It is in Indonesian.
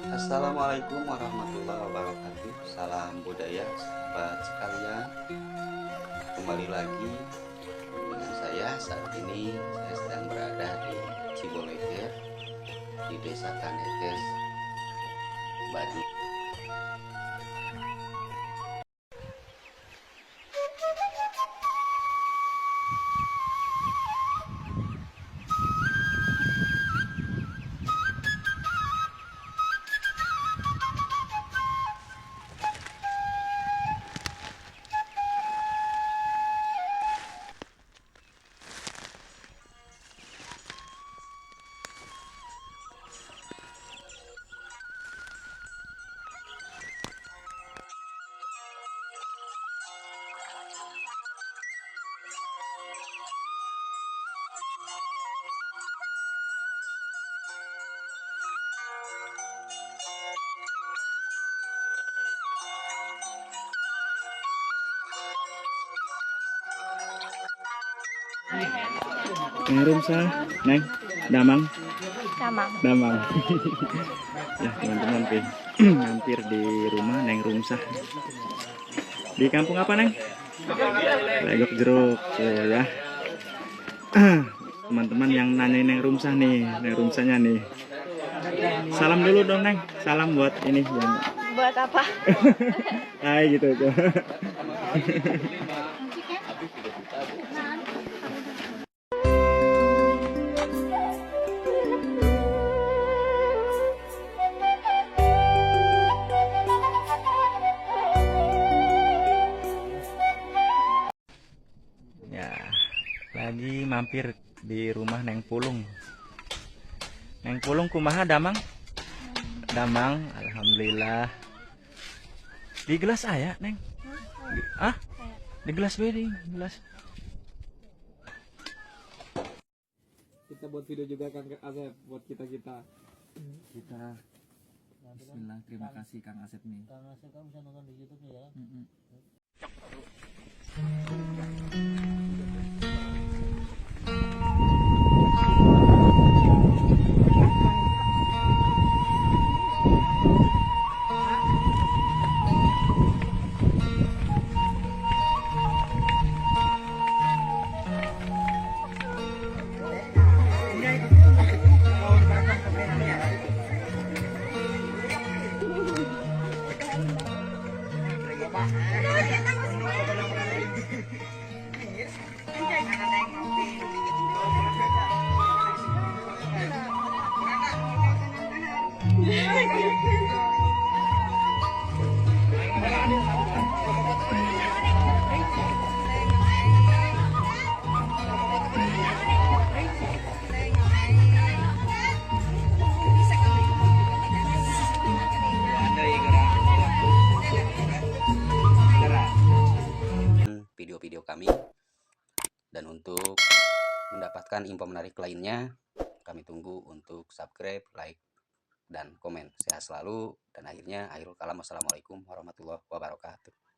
Assalamualaikum warahmatullahi wabarakatuh. Salam budaya sahabat sekalian. Kembali lagi dengan saya. Saat ini saya sedang berada di Ciboleger, di Desa Kanekes, Badung. Neng Rumsa, Neng, Damang, Damang. Damang. Ya teman-teman, hampir di rumah Neng Rumsa. Di kampung apa, Neng? Legok Jeruk, tuh ya. Teman-teman yang nanyain Neng Rumsa nih, Neng Rumsanya nih. Salam dulu dong, Neng. Salam buat ini yang. Buat apa? Hai gitu tuh. Ya, lagi mampir di rumah Neng Pulung. Neng Pulung kumaha Damang? Damang, alhamdulillah. Di gelas aya, Neng? Di gelas wedding, gelas. Kita buat video juga Kang Asep buat kita. Bismillah, terima kasih Kang Asep nih. Kang Asep kamu bisa nonton di YouTube ya. Video-video kami, dan untuk mendapatkan info menarik lainnya, kami tunggu untuk subscribe, like, dan komen. Sehat selalu, dan akhirul kalam. Wassalamualaikum warahmatullahi wabarakatuh.